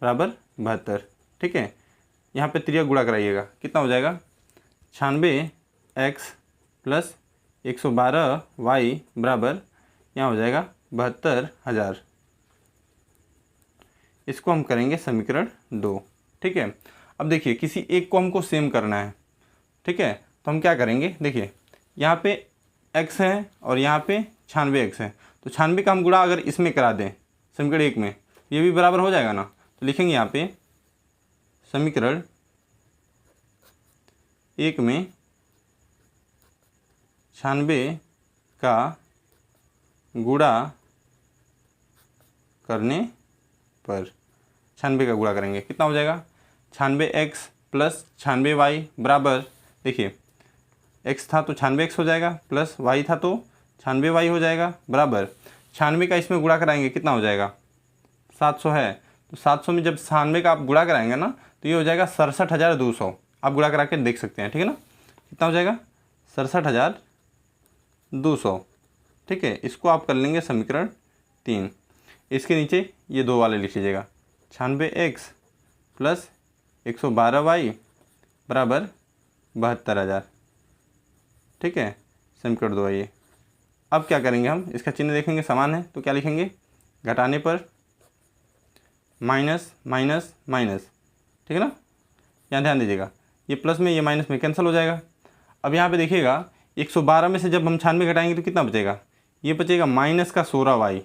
बराबर 72। ठीक है, यहाँ पे त्रिया गुणा कराइएगा, कितना हो जाएगा, 96x प्लस 112y बराबर यहाँ हो जाएगा 72,000। इसको हम करेंगे समीकरण 2। ठीक है। अब देखिए, किसी एक को हमको सेम करना है। ठीक है, तो हम क्या करेंगे, देखिए यहाँ पे x है और यहाँ पे 96x है, तो 96 का हम गुणा अगर इसमें करा दें समीकरण 1 में, ये भी बराबर हो जाएगा ना। तो लिखेंगे यहाँ पे समीकरण 1 में 96 का गुणा करने पर, 96 का गुणा करेंगे कितना हो जाएगा, 96x प्लस 96y बराबर, देखिए x था तो 96x हो जाएगा, प्लस y था तो 96y हो जाएगा, बराबर 96 का इसमें गुणा कराएंगे कितना हो जाएगा, 700 है। तो 700 में जब 96 का आप गुणा कराएंगे ना, तो ये हो जाएगा 67,200। आप गुणा करा के देख सकते हैं। ठीक है ना, कितना हो जाएगा, 67,200। ठीक है, इसको आप कर लेंगे समीकरण 3। इसके नीचे ये दो वाले लिख लीजिएगा, 96x प्लस 112y बराबर 72,000। ठीक है, समीकरण 2 आइए। अब क्या करेंगे, हम इसका चिन्ह देखेंगे समान है, तो क्या लिखेंगे, घटाने पर माइनस माइनस माइनस। ठीक है ना, यहाँ ध्यान दीजिएगा, ये प्लस में ये माइनस में कैंसिल हो जाएगा। अब यहाँ पे देखिएगा 112 में से जब हम 96 घटाएंगे तो कितना बचेगा, ये बचेगा माइनस का 16y।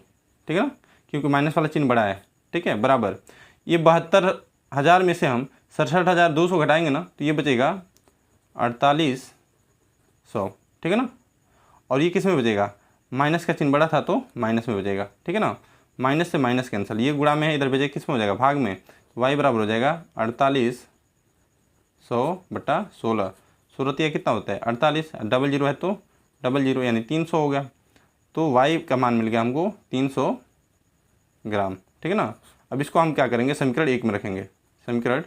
ठीक है ना, क्योंकि माइनस वाला चिन्ह बड़ा है। ठीक है, बराबर ये 72,000 में से हम 67,200 घटाएंगे ना, तो ये बचेगा 4,800। ठीक है ना, और ये किस में बचेगा, माइनस का चिन्ह बड़ा था तो माइनस में बचेगा। ठीक है ना, माइनस से माइनस कैंसिल, ये गुणा में है, इधर बचेगा किस में हो जाएगा, भाग में। y बराबर हो जाएगा 4,800 बटा 16। 16 कितना होता है 48, डबल जीरो है तो डबल जीरो यानी 300 हो गया। तो y का मान मिल गया हमको 300 ग्राम। ठीक है ना। अब इसको हम क्या करेंगे, समीकरण 1 में रखेंगे। समीकरण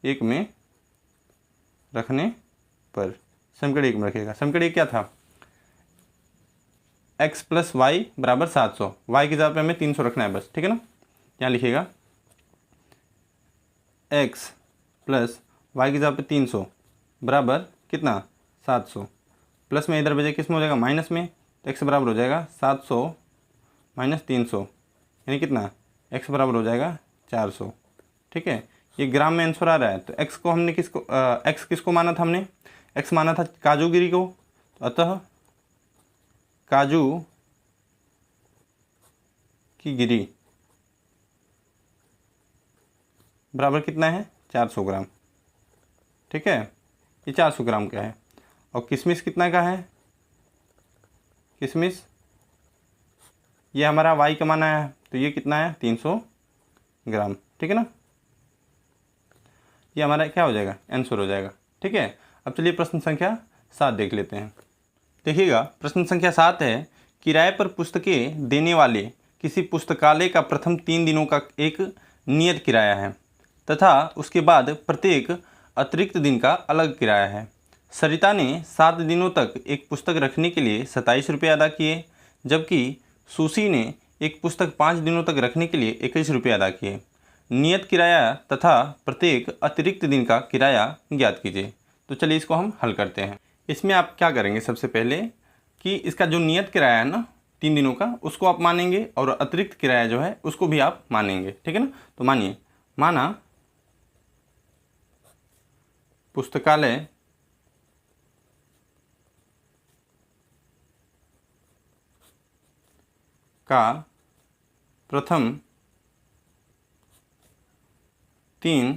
1 में रखने पर, समीकरण 1 में रखिएगा। समीकरण 1 क्या था, x प्लस वाई बराबर 700, y की जगह पे हमें 300 रखना है बस। ठीक है ना, यहाँ लिखिएगा x प्लस वाई की जगह पे 300 बराबर कितना 700, प्लस में इधर बजे किस में हो जाएगा, माइनस में, तो x बराबर हो जाएगा 700 माइनस 300 यानी कितना, x बराबर हो जाएगा 400। ठीक है, ये ग्राम में आंसर आ रहा है। तो एक्स को हमने एक्स किसको माना था हमने? एक्स माना था काजूगिरी को। तो अतः काजू की गिरी बराबर कितना है? 400 ग्राम। ठीक है, ये 400 ग्राम का है। और किशमिश कितना का है? किशमिश ये हमारा वाई का माना है, तो ये कितना है? 300 ग्राम। ठीक है ना, ये हमारा क्या हो जाएगा? आंसर हो जाएगा। ठीक है, अब चलिए प्रश्न संख्या 7 देख लेते हैं। देखिएगा, प्रश्न संख्या 7 है, किराए पर पुस्तकें देने वाले किसी पुस्तकालय का प्रथम 3 दिनों का एक नियत किराया है तथा उसके बाद प्रत्येक अतिरिक्त दिन का अलग किराया है। सरिता ने 7 दिनों तक एक पुस्तक रखने के लिए 27 रुपये अदा किए, जबकि सुशी ने एक पुस्तक 5 दिनों तक रखने के लिए 21 रुपये अदा किए। नियत किराया तथा प्रत्येक अतिरिक्त दिन का किराया ज्ञात कीजिए। तो चलिए इसको हम हल करते हैं। इसमें आप क्या करेंगे? सबसे पहले कि इसका जो नियत किराया है ना 3 दिनों का, उसको आप मानेंगे और अतिरिक्त किराया जो है उसको भी आप मानेंगे। ठीक है ना, तो मानिए, माना पुस्तकालय का प्रथम 3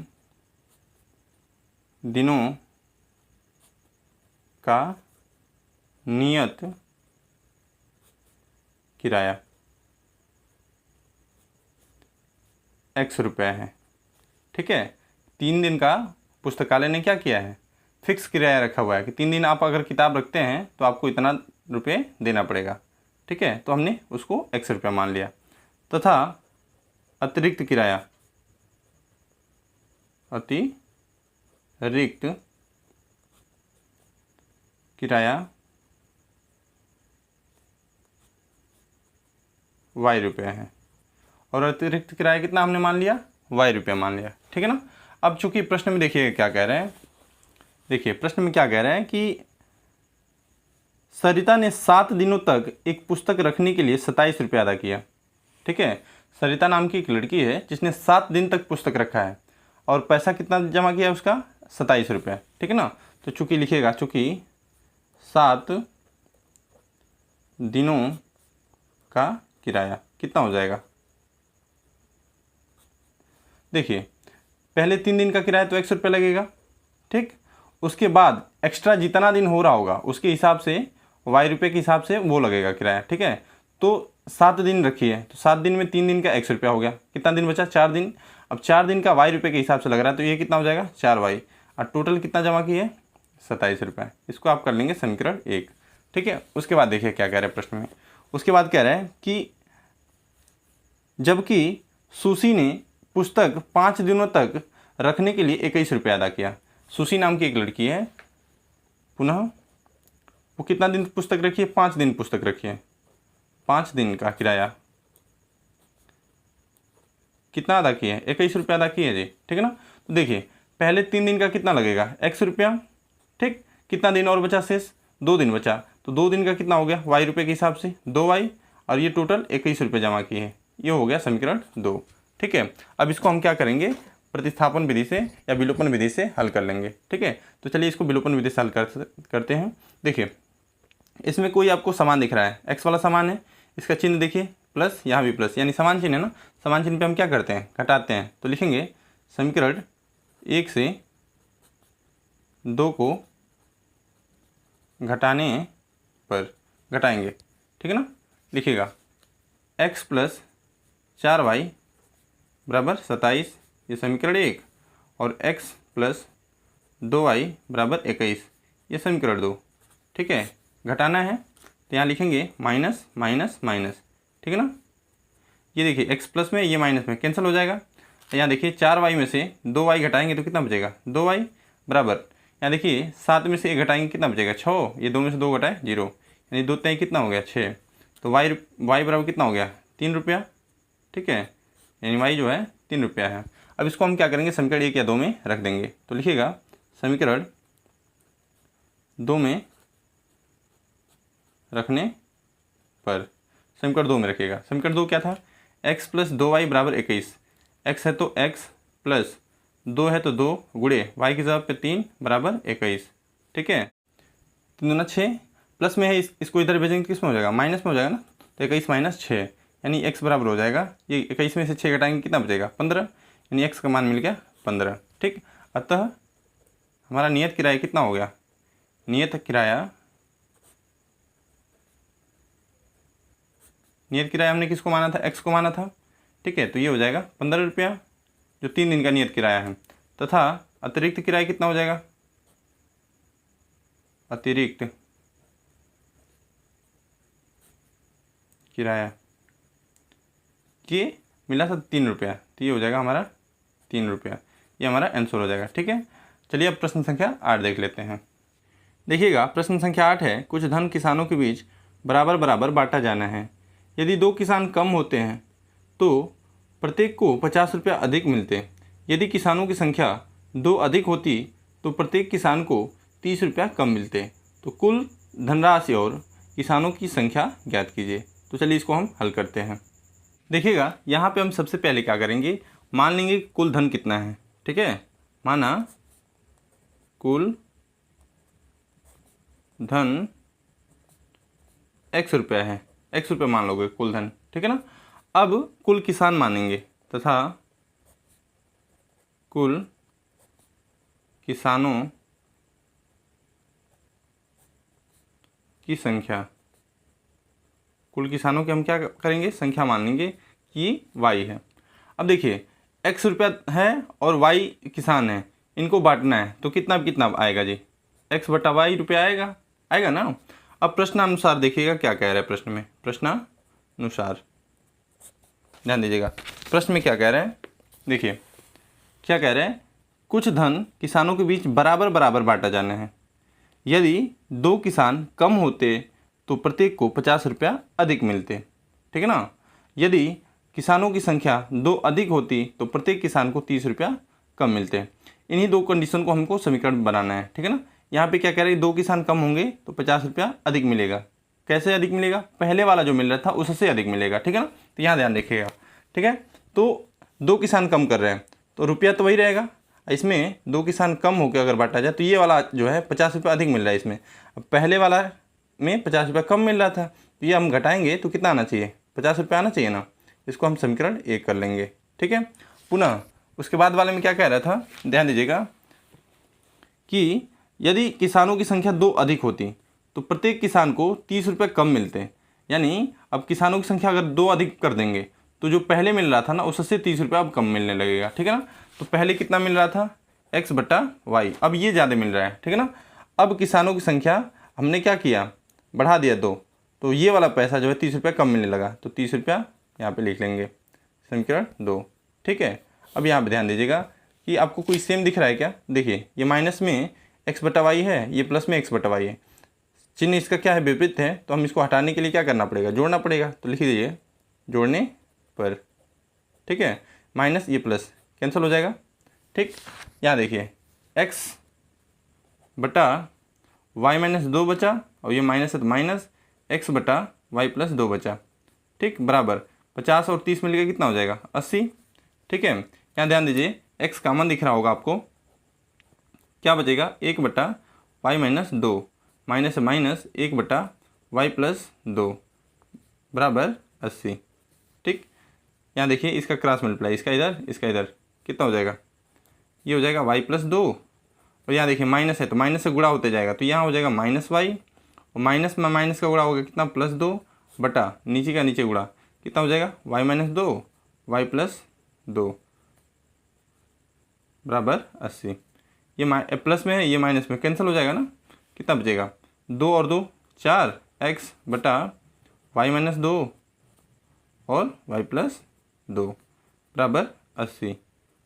दिनों का नियत किराया x रुपये है। ठीक है, 3 दिन का पुस्तकालय ने क्या किया है? फिक्स किराया रखा हुआ है कि 3 दिन आप अगर किताब रखते हैं तो आपको इतना रुपये देना पड़ेगा। ठीक है, तो हमने उसको x रुपया मान लिया तथा अतिरिक्त किराया, अतिरिक्त किराया y रुपये है और अतिरिक्त किराया कितना हमने मान लिया? y रुपये मान लिया। ठीक है ना, अब चूंकि प्रश्न में देखिए क्या कह रहे हैं, देखिए प्रश्न में क्या कह रहे हैं कि सरिता ने 7 दिनों तक एक पुस्तक रखने के लिए 27 रुपये अदा किया। ठीक है, सरिता नाम की एक लड़की है जिसने 7 दिन तक पुस्तक रखा है और पैसा कितना जमा किया उसका? 27 रुपये। ठीक है ना, तो चूंकि लिखिएगा, चूंकि 7 दिनों का किराया कितना हो जाएगा? देखिए, पहले 3 दिन का किराया तो x रुपये लगेगा। ठीक, उसके बाद एक्स्ट्रा जितना दिन हो रहा होगा उसके हिसाब से y रुपये के हिसाब से वो लगेगा किराया। ठीक है, तो 7 दिन रखिए, तो 7 दिन में 3 दिन का x रुपया हो गया। कितना दिन बचा? 4 दिन। अब 4 दिन का y रुपये के हिसाब से लग रहा है, तो ये कितना हो जाएगा? 4y। और टोटल कितना जमा किए? 27 रुपये। इसको आप कर लेंगे समीकरण 1। ठीक है, उसके बाद देखिए क्या कह रहे हैं प्रश्न में। उसके बाद कह रहे हैं कि जबकि सुशी ने पुस्तक 5 दिनों तक रखने के लिए 21 रुपये अदा किया। सुशी नाम की एक लड़की है, पुनः वो कितना दिन पुस्तक रखी है? 5 दिन पुस्तक रखी है। 5 दिन का किराया कितना अदा किया है? 21 रुपये अदा किए जी। ठीक है ना, तो देखिए पहले 3 दिन का कितना लगेगा? x रुपया। ठीक, कितना दिन और बचा शेष? 2 दिन बचा, तो 2 दिन का कितना हो गया y रुपये के हिसाब से? 2y, और ये टोटल 21 रुपये जमा किए हैं। ये हो गया समीकरण 2। ठीक है, अब इसको हम क्या करेंगे? प्रतिस्थापन विधि से या विलोपन विधि से हल कर लेंगे। ठीक है, तो चलिए इसको विलोपन विधि से हल करते हैं। देखिए, इसमें कोई आपको समान दिख रहा है, x वाला समान है, इसका चिन्ह देखिए प्लस, यहाँ भी प्लस, यानी समान चिन्ह है ना। समान चिन्ह पे हम क्या करते हैं? घटाते हैं। तो लिखेंगे समीकरण 1 से 2 को घटाने पर घटाएंगे। ठीक है ना, लिखिएगा x प्लस 4y बराबर 27, ये समीकरण 1, और x प्लस 2y बराबर 21, ये समीकरण 2। ठीक है, घटाना है तो यहाँ लिखेंगे माइनस माइनस माइनस। ठीक है ना, ये देखिए x प्लस में, ये माइनस में कैंसिल हो जाएगा। तो यहाँ देखिए 4y में से 2y घटाएंगे तो कितना बचेगा? 2y बराबर, यहाँ देखिए 7 में से 1 घटाएंगे कितना बचेगा? 6। ये 2 में से 2 घटाए 0, यानी 2 तय कितना हो गया? 6। तो y बराबर कितना हो गया? 3 रुपया। ठीक है, यानी y जो है 3 रुपया है। अब इसको हम क्या करेंगे? समीकरण 1 या 2 में रख देंगे। तो लिखिएगा समीकरण 2 में रखने पर, समीकरण 2 में रखिएगा। समीकरण 2 क्या था? x प्लस 2y बराबर 21। x है तो x प्लस 2 है तो 2 गुड़े y की जगह पे 3 बराबर 21। ठीक है, 3 दूना 6, प्लस में है इसको इधर भेजेंगे किस में हो जाएगा, माइनस में हो जाएगा ना, तो 21 माइनस 6 यानी x बराबर हो जाएगा, ये 21 में से 6 घटाएंगे कितना बचेगा 15, यानी x का मान मिल गया 15। ठीक, अतः हमारा नियत किराया कितना हो गया, नियत किराया हमने किसको माना था, x को माना था। ठीक है, तो ये हो जाएगा 15 रुपया जो 3 दिन का नियत किराया है, तथा अतिरिक्त किराया कितना हो जाएगा, अतिरिक्त किराया ये मिला था 3 रुपया, तो ये हो जाएगा हमारा 3 रुपया, ये हमारा आंसर हो जाएगा। ठीक है, चलिए अब प्रश्न संख्या 8 देख लेते हैं। देखिएगा, प्रश्न संख्या 8 है, कुछ धन किसानों के बीच बराबर बराबर बांटा जाना है। यदि 2 किसान कम होते हैं तो प्रत्येक को 50 रुपया अधिक मिलते। यदि किसानों की संख्या 2 अधिक होती तो प्रत्येक किसान को 30 रुपया कम मिलते। तो कुल धनराशि और किसानों की संख्या ज्ञात कीजिए। तो चलिए इसको हम हल करते हैं। देखिएगा, यहाँ पे हम सबसे पहले क्या करेंगे, मान लेंगे कुल धन कितना है। ठीक है, माना कुल धन x रुपया है, x रुपये मान लोगे कुल धन। ठीक है ना, अब कुल किसान मानेंगे तथा कुल किसानों की संख्या, कुल किसानों की हम क्या करेंगे, संख्या मान लेंगे कि y है। अब देखिए x रुपया है और y किसान है, इनको बांटना है तो कितना आएगा जी, x बटा y रुपया आएगा ना। अब प्रश्नानुसार देखिएगा क्या कह रहा है प्रश्न में, प्रश्नानुसार ध्यान दीजिएगा, प्रश्न में क्या कह रहा है, देखिए क्या कह रहा है, कुछ धन किसानों के बीच बराबर बराबर बांटा जाना है। यदि 2 किसान कम होते तो प्रत्येक को 50 रुपया अधिक मिलते। ठीक है ना, यदि किसानों की संख्या 2 अधिक होती तो प्रत्येक किसान को 30 रुपया कम मिलते। इन्हीं 2 कंडीशन को हमको समीकरण बनाना है। ठीक है ना, यहाँ पे क्या कह रहे हैं, 2 किसान कम होंगे तो 50 रुपया अधिक मिलेगा। कैसे अधिक मिलेगा, पहले वाला जो मिल रहा था उससे अधिक मिलेगा। ठीक है ना, तो यहाँ ध्यान रखिएगा। ठीक है, तो 2 किसान कम कर रहे हैं तो रुपया तो वही रहेगा, इसमें 2 किसान कम होकर अगर बांटा जाए तो ये वाला जो है 50 रुपया अधिक मिल रहा है इसमें। अब पहले वाला में 50 रुपया कम मिल रहा था तो ये हम घटाएंगे तो कितना आना चाहिए, 50 रुपया आना चाहिए ना। इसको हम समीकरण 1 कर लेंगे। ठीक है, पुनः उसके बाद वाले में क्या कह रहा था, ध्यान दीजिएगा कि यदि किसानों की संख्या 2 अधिक होती तो प्रत्येक किसान को 30 रुपये कम मिलते। यानी अब किसानों की संख्या अगर 2 अधिक कर देंगे तो जो पहले मिल रहा था ना उससे 30 रुपया अब कम मिलने लगेगा। ठीक है ना, तो पहले कितना मिल रहा था, x बटा वाई, अब ये ज़्यादा मिल रहा है। ठीक है ना, अब किसानों की संख्या हमने क्या किया, बढ़ा दिया 2, तो ये वाला पैसा जो है 30 रुपया कम मिलने लगा, तो 30 रुपया यहाँ पे लिख लेंगे, समीकरण 2। ठीक है, अब यहाँ पे ध्यान दीजिएगा कि आपको कोई सेम दिख रहा है क्या, देखिए ये माइनस में x बटा वाई है, ये प्लस में x बटा वाई है, चिन्ह इसका क्या है, विपरीत है, तो हम इसको हटाने के लिए क्या करना पड़ेगा, जोड़ना पड़ेगा। तो लिख दीजिए जोड़ने पर। ठीक है, माइनस ये प्लस कैंसिल हो जाएगा। ठीक, यहाँ देखिए x बटा वाई माइनस 2 बचा और ये माइनस है तो माइनस x बटा वाई प्लस 2 बचा। ठीक, बराबर 50 और 30 मिलकर कितना हो जाएगा, 80। ठीक है, यहाँ ध्यान दीजिए x कॉमन दिख रहा होगा आपको, क्या बचेगा, 1 बटा वाई माइनस 2 माइनस से माइनस 1 बटा वाई प्लस 2 बराबर 80। ठीक, यहाँ देखिए इसका क्रॉस मल्टीप्लाई, इसका इधर कितना हो जाएगा, ये हो जाएगा वाई प्लस 2 और यहाँ देखिए माइनस है तो माइनस से गुणा होते जाएगा, तो यहाँ हो जाएगा माइनस वाई और माइनस में माइनस का गुणा होगा कितना, प्लस 2 बटा नीचे का नीचे गुणा कितना हो जाएगा, वाई माइनस 2 वाई प्लस 2 बराबर 80। ये प्लस में है ये माइनस में, कैंसिल हो जाएगा ना, कितना बचेगा, 2 और 2 4, x बटा वाई माइनस 2 और वाई प्लस 2 बराबर 80।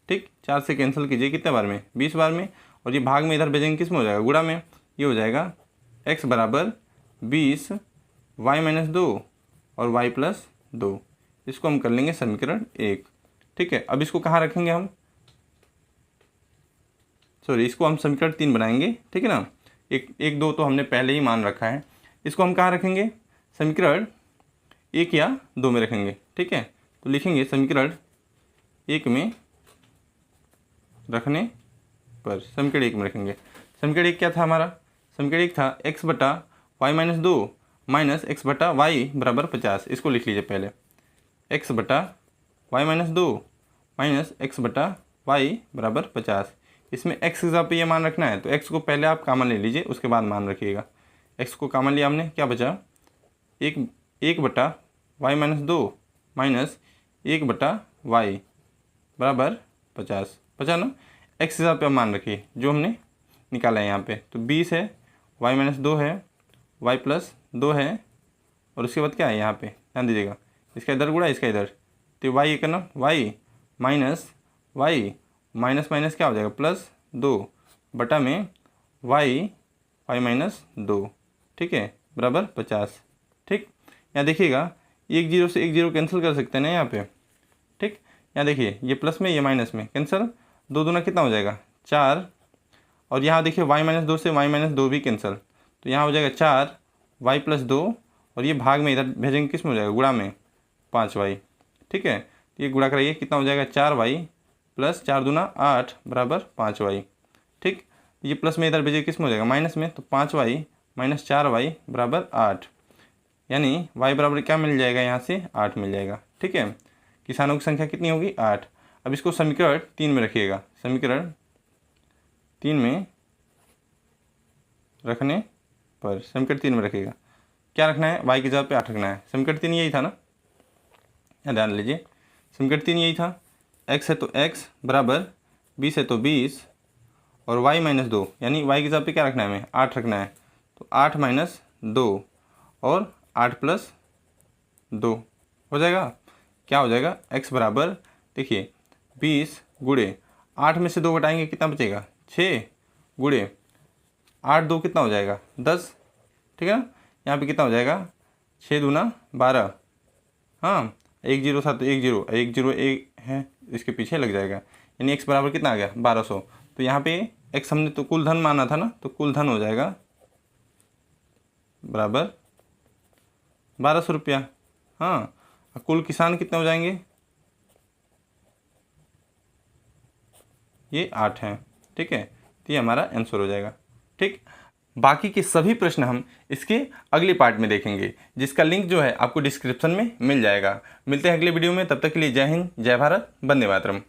ठीक, 4 से कैंसिल कीजिए कितने बार में, 20 बार में, और ये भाग में इधर भेजेंगे किस में हो जाएगा, गुणा में, ये हो जाएगा x बराबर 20 वाई माइनस 2 और वाई प्लस 2। इसको हम कर लेंगे समीकरण 1। ठीक है, अब इसको कहाँ रखेंगे हम, सॉरी इसको हम समीकरण 3 बनाएंगे। ठीक है ना, 1 2 तो हमने पहले ही मान रखा है, इसको हम कहाँ रखेंगे, समीकरण 1 या 2 में रखेंगे। ठीक है, तो लिखेंगे समीकरण 1 में रखने पर समीकरण 1 में रखेंगे। समीकरण 1 क्या था हमारा? समीकरण 1 था x बटा वाई माइनस 2 माइनस एक्स बटा वाई बराबर 50। इसको लिख लीजिए पहले, x बटा वाई माइनस 2 माइनस एक्स बटा वाई बराबर 50। इसमें x की जगह पे ये मान रखना है, तो x को पहले आप कॉमन ले लीजिए, उसके बाद मान रखिएगा। x को कॉमन लिया हमने, क्या बचा? एक बटा वाई माइनस 2 माइनस 1 बटा वाई बराबर 50। बचा ना? x की जगह पे आप मान रखिए जो हमने निकाला है यहाँ पे। तो 20 है, वाई माइनस 2 है, वाई प्लस 2 है, और उसके बाद क्या है यहाँ पे? ध्यान दीजिएगा, इसका इधर गुणा, इसका इधर, तो वाई ये करना, वाई माइनस माइनस क्या हो जाएगा? प्लस 2 बटा में वाई माइनस 2, ठीक है, बराबर 50। ठीक, यहाँ देखिएगा, एक जीरो से एक जीरो कैंसिल कर सकते हैं ना यहाँ पे। ठीक, यहाँ देखिए, ये प्लस में ये माइनस में कैंसिल, 2 दूना कितना हो जाएगा? 4, और यहाँ देखिए वाई माइनस 2 से वाई माइनस 2 भी कैंसिल, तो यहाँ हो जाएगा 4 वाई प्लस 2, और ये भाग में इधर भेजेंगे, किस में हो जाएगा? गुणा में 5 वाई। ठीक है, ये गुणा कराइए, कितना हो जाएगा? 4 वाई प्लस 4 दूना 8 बराबर 5 वाई। ठीक, ये प्लस में इधर भेजिए, किस में हो जाएगा? माइनस में, तो 5 वाई माइनस 4 वाई बराबर 8, यानी y बराबर क्या मिल जाएगा? यहाँ से 8 मिल जाएगा। ठीक है, किसानों की संख्या कितनी होगी? 8। अब इसको समीकरण 3 में रखिएगा, समीकरण 3 में रखने पर, समीकरण 3 में रखिएगा, क्या रखना है? y की जगह पे 8 रखना है। समीकरण 3 यही था ना, यहाँ ध्यान लीजिए, समीकरण 3 यही था, x है तो x बराबर 20 है तो 20, और y माइनस 2, यानी y की जगह पे क्या रखना है? हमें 8 रखना है, तो 8 माइनस 2 और 8 प्लस 2 हो जाएगा। क्या हो जाएगा? x बराबर, देखिए 20 गुणे 8 में से 2 घटाएंगे, कितना बचेगा? 6 गुणे 8 2 कितना हो जाएगा? 10। ठीक है ना, यहाँ पे कितना हो जाएगा? 6 दूना 12, हाँ, 1 जीरो था तो 1 जीरो, 1 जीरो एक है, इसके पीछे लग जाएगा, यानी x बराबर कितना आ गया? 1200। तो यहाँ पे x हमने तो कुल धन माना था ना, तो कुल धन हो जाएगा बराबर 1200 रुपया। हाँ, कुल किसान कितने हो जाएंगे? ये 8 हैं। ठीक है, तो ये हमारा आंसर हो जाएगा। ठीक, बाकी के सभी प्रश्न हम इसके अगले पार्ट में देखेंगे, जिसका लिंक जो है आपको डिस्क्रिप्शन में मिल जाएगा। मिलते हैं अगले वीडियो में, तब तक के लिए जय हिंद, जय भारत, वंदे मातरम।